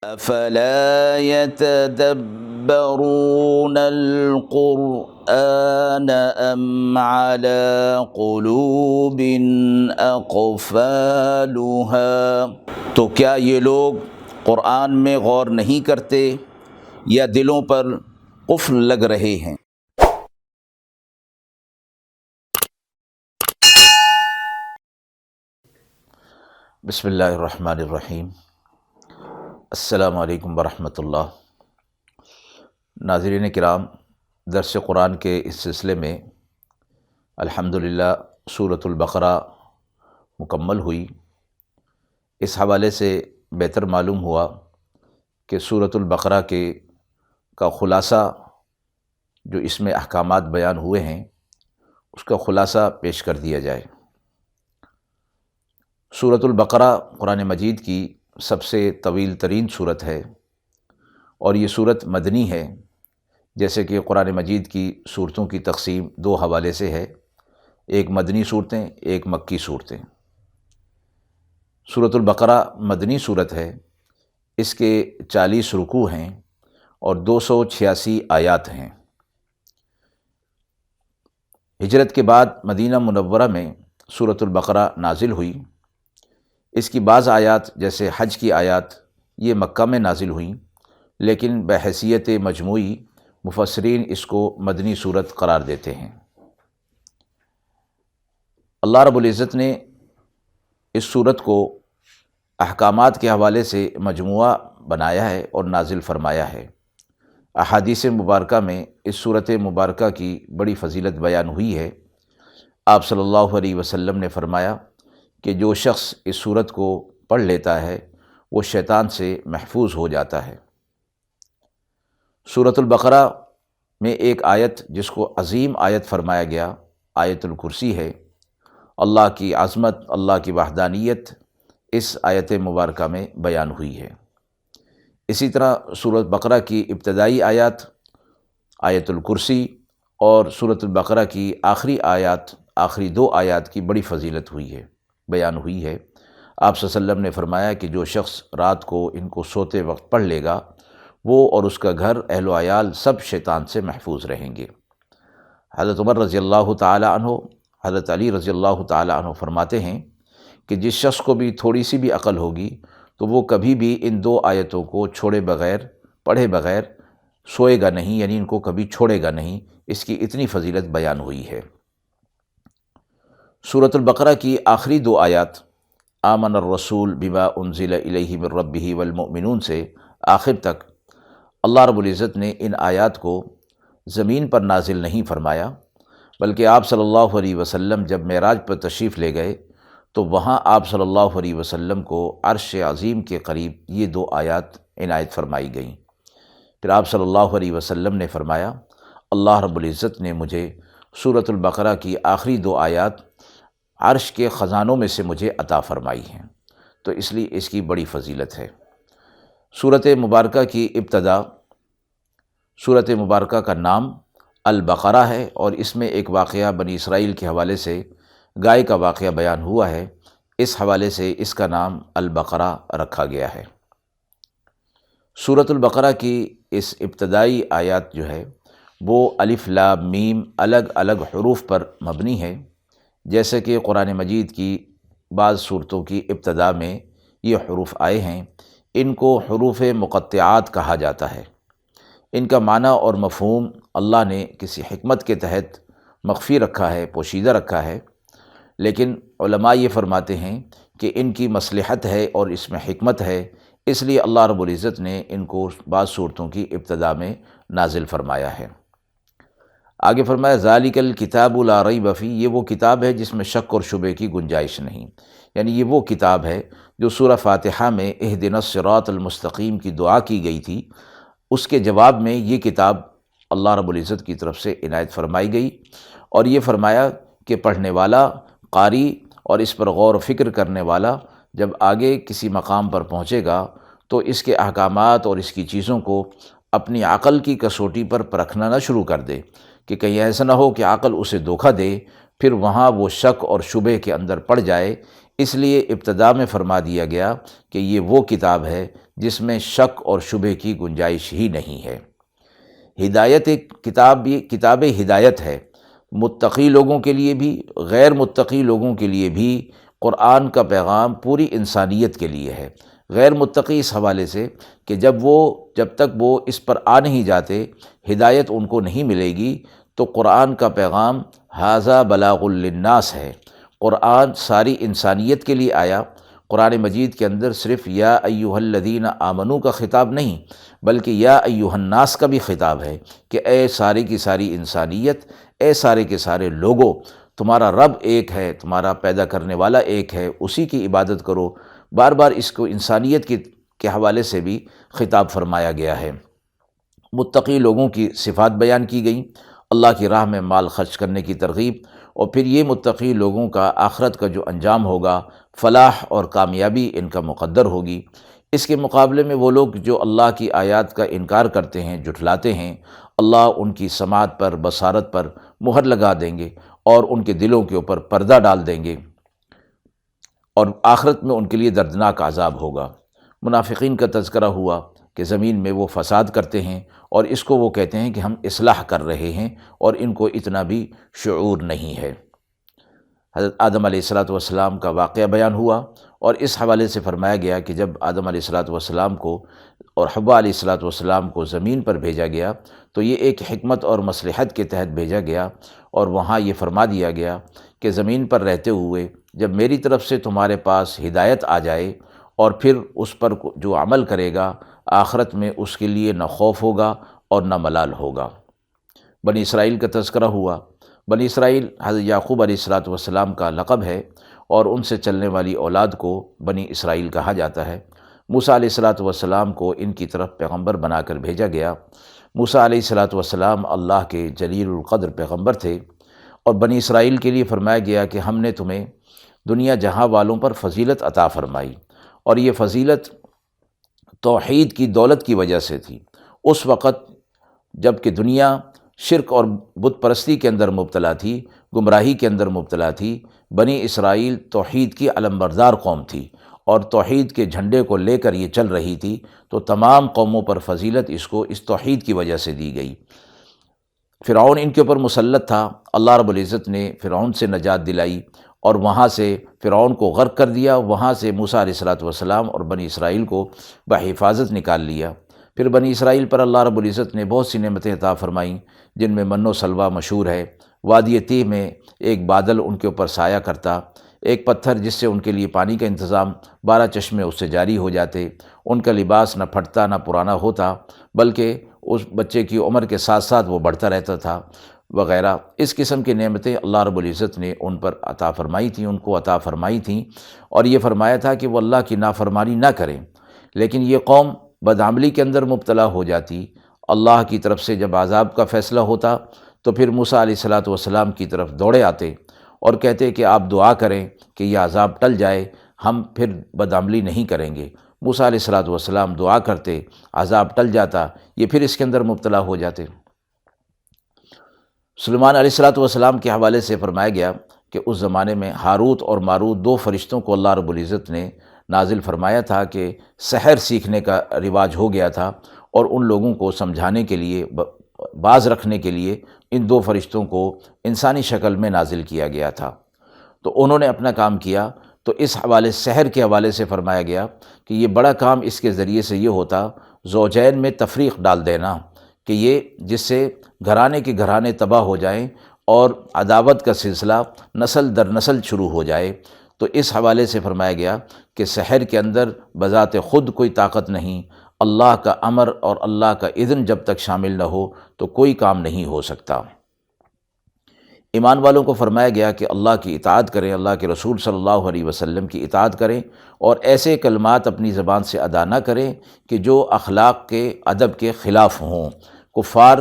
افلا يتدبرون القرآن ام على قلوب اقفالها، تو کیا یہ لوگ قرآن میں غور نہیں کرتے یا دلوں پر قفل لگ رہے ہیں؟ بسم اللہ الرحمن الرحیم۔ السلام علیکم ورحمۃ اللہ۔ ناظرین کرام، درس قرآن کے اس سلسلے میں الحمدللہ سورۃ البقرہ مکمل ہوئی۔ اس حوالے سے بہتر معلوم ہوا کہ سورۃ البقرہ کا خلاصہ جو اس میں احکامات بیان ہوئے ہیں اس کا خلاصہ پیش کر دیا جائے۔ سورۃ البقرہ قرآن مجید کی سب سے طویل ترین صورت ہے اور یہ صورت مدنی ہے، جیسے کہ قرآن مجید کی صورتوں کی تقسیم دو حوالے سے ہے، ایک مدنی صورتیں، ایک مکی صورتیں۔ سورۃ البقرہ مدنی صورت ہے، اس کے 40 رکوع ہیں اور 286 آیات ہیں۔ ہجرت کے بعد مدینہ منورہ میں سورۃ البقرہ نازل ہوئی۔ اس کی بعض آیات جیسے حج کی آیات یہ مکہ میں نازل ہوئیں، لیکن بحیثیت مجموعی مفسرین اس کو مدنی صورت قرار دیتے ہیں۔ اللہ رب العزت نے اس صورت کو احکامات کے حوالے سے مجموعہ بنایا ہے اور نازل فرمایا ہے۔ احادیث مبارکہ میں اس صورت مبارکہ کی بڑی فضیلت بیان ہوئی ہے۔ آپ صلی اللہ علیہ وسلم نے فرمایا کہ جو شخص اس صورت کو پڑھ لیتا ہے وہ شیطان سے محفوظ ہو جاتا ہے۔ سورۃ البقرہ میں ایک آیت جس کو عظیم آیت فرمایا گیا، آیت الکرسی ہے۔ اللہ کی عظمت، اللہ کی وحدانیت اس آیت مبارکہ میں بیان ہوئی ہے۔ اسی طرح سورۃ بقرہ کی ابتدائی آیات آیت الکرسی اور سورۃ البقرہ کی آخری آیات، آخری 2 آیات کی بڑی فضیلت ہوئی ہے، بیان ہوئی ہے۔ آپ صلی اللہ علیہ وسلم نے فرمایا کہ جو شخص رات کو ان کو سوتے وقت پڑھ لے گا وہ اور اس کا گھر، اہل و عیال سب شیطان سے محفوظ رہیں گے۔ حضرت عمر رضی اللہ تعالی عنہ، حضرت علی رضی اللہ تعالی عنہ فرماتے ہیں کہ جس شخص کو بھی تھوڑی سی بھی عقل ہوگی تو وہ کبھی بھی ان 2 آیتوں کو چھوڑے بغیر، پڑھے بغیر سوئے گا نہیں، یعنی ان کو کبھی چھوڑے گا نہیں، اس کی اتنی فضیلت بیان ہوئی ہے۔ سورۃ البقرہ کی آخری 2 آیات آمن الرسول بما انزل الیہ من ربہ والمؤمنون سے آخر تک اللہ رب العزت نے ان آیات کو زمین پر نازل نہیں فرمایا، بلکہ آپ صلی اللہ علیہ وسلم جب معراج پر تشریف لے گئے تو وہاں آپ صلی اللہ علیہ وسلم کو عرش عظیم کے قریب یہ 2 آیات عنایت فرمائی گئیں۔ پھر آپ صلی اللہ علیہ وسلم نے فرمایا اللہ رب العزت نے مجھے سورۃ البقرہ کی آخری 2 آیات عرش کے خزانوں میں سے مجھے عطا فرمائی ہیں، تو اس لیے اس کی بڑی فضیلت ہے۔ سورۃ مبارکہ کی ابتدا، سورۃ مبارکہ کا نام البقرہ ہے اور اس میں ایک واقعہ بنی اسرائیل کے حوالے سے گائے کا واقعہ بیان ہوا ہے، اس حوالے سے اس کا نام البقرہ رکھا گیا ہے۔ سورۃ البقرہ کی اس ابتدائی آیات جو ہے وہ الف لام میم الگ الگ حروف پر مبنی ہے، جیسے کہ قرآن مجید کی بعض صورتوں کی ابتدا میں یہ حروف آئے ہیں۔ ان کو حروف مقطعات کہا جاتا ہے۔ ان کا معنی اور مفہوم اللہ نے کسی حکمت کے تحت مخفی رکھا ہے، پوشیدہ رکھا ہے، لیکن علماء یہ فرماتے ہیں کہ ان کی مصلحت ہے اور اس میں حکمت ہے، اس لیے اللہ رب العزت نے ان کو بعض صورتوں کی ابتدا میں نازل فرمایا ہے۔ آگے فرمایا ذالک الکتاب لا ریب فیہ، یہ وہ کتاب ہے جس میں شک اور شبے کی گنجائش نہیں، یعنی یہ وہ کتاب ہے جو سورہ فاتحہ میں اہدنا الصراط المستقیم کی دعا کی گئی تھی، اس کے جواب میں یہ کتاب اللہ رب العزت کی طرف سے عنایت فرمائی گئی، اور یہ فرمایا کہ پڑھنے والا، قاری اور اس پر غور و فکر کرنے والا جب آگے کسی مقام پر پہنچے گا تو اس کے احکامات اور اس کی چیزوں کو اپنی عقل کی کسوٹی پر پرکھنا نہ شروع کر دے کہ کہیں ایسا نہ ہو کہ عقل اسے دھوکہ دے، پھر وہاں وہ شک اور شبے کے اندر پڑ جائے۔ اس لیے ابتدا میں فرما دیا گیا کہ یہ وہ کتاب ہے جس میں شک اور شبہ کی گنجائش ہی نہیں ہے۔ ہدایت ایک کتاب ہدایت ہے، متقی لوگوں کے لیے بھی، غیر متقی لوگوں کے لیے بھی۔ قرآن کا پیغام پوری انسانیت کے لیے ہے۔ غیر متقی اس حوالے سے کہ جب تک وہ اس پر آ نہیں جاتے، ہدایت ان کو نہیں ملے گی، تو قرآن کا پیغام ھذا بلاغ للناس ہے۔ قرآن ساری انسانیت کے لیے آیا۔ قرآن مجید کے اندر صرف یا ایھا الذین آمنو کا خطاب نہیں، بلکہ یا ایھا الناس کا بھی خطاب ہے کہ اے سارے کی ساری انسانیت، اے سارے کے سارے لوگوں، تمہارا رب ایک ہے، تمہارا پیدا کرنے والا ایک ہے، اسی کی عبادت کرو۔ بار بار اس کو انسانیت کے حوالے سے بھی خطاب فرمایا گیا ہے۔ متقی لوگوں کی صفات بیان کی گئیں، اللہ کی راہ میں مال خرچ کرنے کی ترغیب، اور پھر یہ متقی لوگوں کا آخرت کا جو انجام ہوگا، فلاح اور کامیابی ان کا مقدر ہوگی۔ اس کے مقابلے میں وہ لوگ جو اللہ کی آیات کا انکار کرتے ہیں، جھٹلاتے ہیں، اللہ ان کی سماعت پر، بصارت پر مہر لگا دیں گے اور ان کے دلوں کے اوپر پردہ ڈال دیں گے، اور آخرت میں ان کے لیے دردناک عذاب ہوگا۔ منافقین کا تذکرہ ہوا کہ زمین میں وہ فساد کرتے ہیں، اور اس کو وہ کہتے ہیں کہ ہم اصلاح کر رہے ہیں، اور ان کو اتنا بھی شعور نہیں ہے۔ حضرت آدم علیہ السلام کا واقعہ بیان ہوا، اور اس حوالے سے فرمایا گیا کہ جب آدم علیہ السلام کو اور حوا علیہ السلام کو زمین پر بھیجا گیا، تو یہ ایک حکمت اور مصلحت کے تحت بھیجا گیا، اور وہاں یہ فرما دیا گیا کہ زمین پر رہتے ہوئے جب میری طرف سے تمہارے پاس ہدایت آ جائے، اور پھر اس پر جو عمل کرے گا، آخرت میں اس کے لیے نہ خوف ہوگا اور نہ ملال ہوگا۔ بنی اسرائیل کا تذکرہ ہوا۔ بنی اسرائیل حضرت یعقوب علیہ السلام کا لقب ہے، اور ان سے چلنے والی اولاد کو بنی اسرائیل کہا جاتا ہے۔ موسیٰ علیہ السلام کو ان کی طرف پیغمبر بنا کر بھیجا گیا۔ موسیٰ علیہ السلام اللہ کے جلیل القدر پیغمبر تھے، اور بنی اسرائیل کے لیے فرمایا گیا کہ ہم نے تمہیں دنیا جہاں والوں پر فضیلت عطا فرمائی، اور یہ فضیلت توحید کی دولت کی وجہ سے تھی۔ اس وقت جب کہ دنیا شرک اور بت پرستی کے اندر مبتلا تھی، گمراہی کے اندر مبتلا تھی، بنی اسرائیل توحید کی علمبردار قوم تھی، اور توحید کے جھنڈے کو لے کر یہ چل رہی تھی، تو تمام قوموں پر فضیلت اس توحید کی وجہ سے دی گئی۔ فرعون ان کے اوپر مسلط تھا، اللہ رب العزت نے فرعون سے نجات دلائی، اور وہاں سے فرعون کو غرق کر دیا، وہاں سے موسیٰ علیہ السلام اور بنی اسرائیل کو بحفاظت نکال لیا۔ پھر بنی اسرائیل پر اللہ رب العزت نے بہت سی نعمتیں عطا فرمائیں، جن میں من و سلوہ مشہور ہے۔ وادی تیہ میں ایک بادل ان کے اوپر سایہ کرتا، ایک پتھر جس سے ان کے لیے پانی کا انتظام، 12 چشمے اس سے جاری ہو جاتے، ان کا لباس نہ پھٹتا نہ پرانا ہوتا، بلکہ اس بچے کی عمر کے ساتھ ساتھ وہ بڑھتا رہتا تھا، وغیرہ۔ اس قسم کی نعمتیں اللہ رب العزت نے ان پر عطا فرمائی تھیں، ان کو عطا فرمائی تھیں، اور یہ فرمایا تھا کہ وہ اللہ کی نافرمانی نہ کریں۔ لیکن یہ قوم بدعملی کے اندر مبتلا ہو جاتی۔ اللہ کی طرف سے جب عذاب کا فیصلہ ہوتا، تو پھر موسیٰ علیہ السلام کی طرف دوڑے آتے اور کہتے کہ آپ دعا کریں کہ یہ عذاب ٹل جائے، ہم پھر بدعملی نہیں کریں گے۔ موسیٰ علیہ السلام دعا کرتے، عذاب ٹل جاتا، یہ پھر اس کے اندر مبتلا ہو جاتے۔ سلیمان علیہ السلام کے حوالے سے فرمایا گیا کہ اس زمانے میں ہاروت اور ماروت 2 فرشتوں کو اللہ رب العزت نے نازل فرمایا تھا کہ سحر سیکھنے کا رواج ہو گیا تھا، اور ان لوگوں کو سمجھانے کے لیے، باز رکھنے کے لیے ان 2 فرشتوں کو انسانی شکل میں نازل کیا گیا تھا۔ تو انہوں نے اپنا کام کیا، تو اس حوالے سحر کے حوالے سے فرمایا گیا کہ یہ بڑا کام اس کے ذریعے سے یہ ہوتا، زوجین میں تفریق ڈال دینا، کہ یہ جس سے گھرانے کے گھرانے تباہ ہو جائیں اور عداوت کا سلسلہ نسل در نسل شروع ہو جائے۔ تو اس حوالے سے فرمایا گیا کہ سحر کے اندر بذات خود کوئی طاقت نہیں، اللہ کا امر اور اللہ کا اذن جب تک شامل نہ ہو تو کوئی کام نہیں ہو سکتا۔ ایمان والوں کو فرمایا گیا کہ اللہ کی اطاعت کریں، اللہ کے رسول صلی اللہ علیہ وسلم کی اطاعت کریں، اور ایسے کلمات اپنی زبان سے ادا نہ کریں کہ جو اخلاق کے، ادب کے خلاف ہوں۔ کفار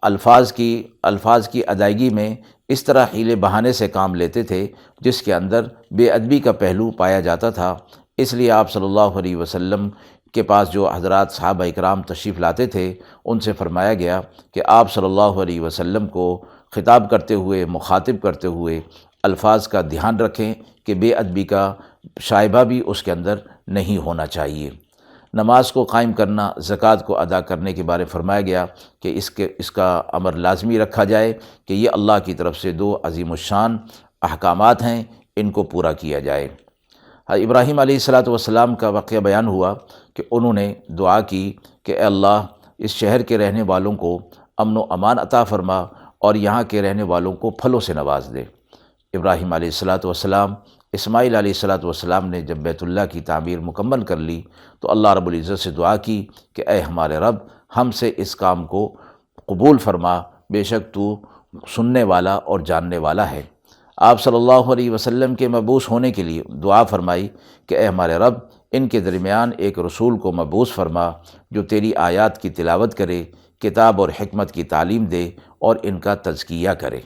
الفاظ کی ادائیگی میں اس طرح حیلے بہانے سے کام لیتے تھے جس کے اندر بے ادبی کا پہلو پایا جاتا تھا۔ اس لیے آپ صلی اللہ علیہ وسلم کے پاس جو حضرات صحابہ اکرام تشریف لاتے تھے، ان سے فرمایا گیا کہ آپ صلی اللہ علیہ وسلم کو خطاب کرتے ہوئے، مخاطب کرتے ہوئے الفاظ کا دھیان رکھیں کہ بے ادبی کا شائبہ بھی اس کے اندر نہیں ہونا چاہیے۔ نماز کو قائم کرنا، زکوٰۃ کو ادا کرنے کے بارے فرمایا گیا کہ اس کا امر لازمی رکھا جائے کہ یہ اللہ کی طرف سے دو عظیم الشان احکامات ہیں، ان کو پورا کیا جائے۔ ابراہیم علیہ السلام کا واقعہ بیان ہوا کہ انہوں نے دعا کی کہ اے اللہ، اس شہر کے رہنے والوں کو امن و امان عطا فرما اور یہاں کے رہنے والوں کو پھلوں سے نواز دے۔ ابراہیم علیہ السلام، اسماعیل علیہ السلام نے جب بیت اللہ کی تعمیر مکمل کر لی تو اللہ رب العزت سے دعا کی کہ اے ہمارے رب، ہم سے اس کام کو قبول فرما، بے شک تو سننے والا اور جاننے والا ہے۔ آپ صلی اللہ علیہ وسلم کے مبعوث ہونے کے لیے دعا فرمائی کہ اے ہمارے رب، ان کے درمیان ایک رسول کو مبعوث فرما جو تیری آیات کی تلاوت کرے، کتاب اور حکمت کی تعلیم دے اور ان کا تزکیہ کرے۔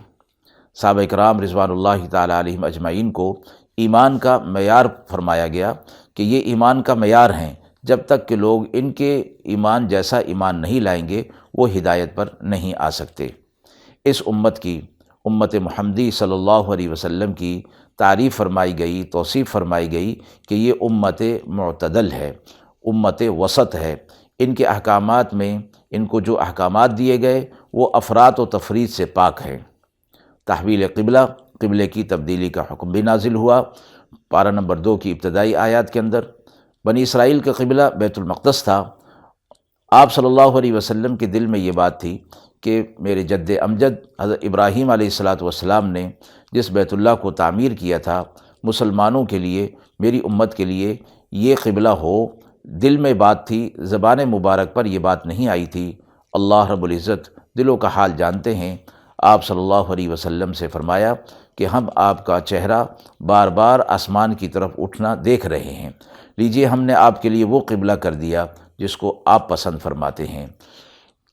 صحابہ کرام رضوان اللہ تعالی علیہم اجمعین کو ایمان کا معیار فرمایا گیا کہ یہ ایمان کا معیار ہیں، جب تک کہ لوگ ان کے ایمان جیسا ایمان نہیں لائیں گے وہ ہدایت پر نہیں آ سکتے۔ اس امت محمدی صلی اللہ علیہ وسلم کی تعریف فرمائی گئی، توصیف فرمائی گئی کہ یہ امت معتدل ہے، امت وسط ہے۔ ان کے احکامات میں ان کو جو احکامات دیے گئے وہ افراط و تفریط سے پاک ہیں۔ تحویل قبلے کی تبدیلی کا حکم بھی نازل ہوا۔ پارہ نمبر 2 کی ابتدائی آیات کے اندر بنی اسرائیل کا قبلہ بیت المقدس تھا۔ آپ صلی اللہ علیہ وسلم کے دل میں یہ بات تھی کہ میرے جد امجد حضرت ابراہیم علیہ السلام نے جس بیت اللہ کو تعمیر کیا تھا، مسلمانوں کے لیے، میری امت کے لیے یہ قبلہ ہو۔ دل میں بات تھی، زبان مبارک پر یہ بات نہیں آئی تھی۔ اللہ رب العزت دلوں کا حال جانتے ہیں۔ آپ صلی اللہ علیہ وسلم سے فرمایا کہ ہم آپ کا چہرہ بار بار آسمان کی طرف اٹھنا دیکھ رہے ہیں، لیجئے ہم نے آپ کے لیے وہ قبلہ کر دیا جس کو آپ پسند فرماتے ہیں۔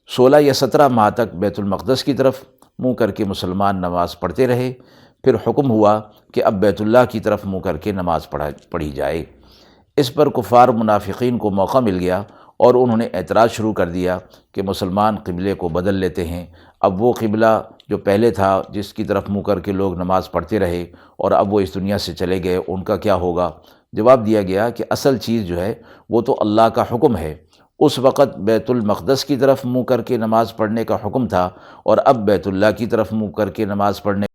16 یا 17 ماہ تک بیت المقدس کی طرف منہ کر کے مسلمان نماز پڑھتے رہے، پھر حکم ہوا کہ اب بیت اللہ کی طرف منہ کر کے نماز پڑھی جائے۔ اس پر کفار منافقین کو موقع مل گیا اور انہوں نے اعتراض شروع کر دیا کہ مسلمان قبلے کو بدل لیتے ہیں، اب وہ قبلہ جو پہلے تھا جس کی طرف منہ کر کے لوگ نماز پڑھتے رہے اور اب وہ اس دنیا سے چلے گئے، ان کا کیا ہوگا؟ جواب دیا گیا کہ اصل چیز جو ہے وہ تو اللہ کا حکم ہے۔ اس وقت بیت المقدس کی طرف منہ کر کے نماز پڑھنے کا حکم تھا اور اب بیت اللہ کی طرف منہ کر کے نماز پڑھنے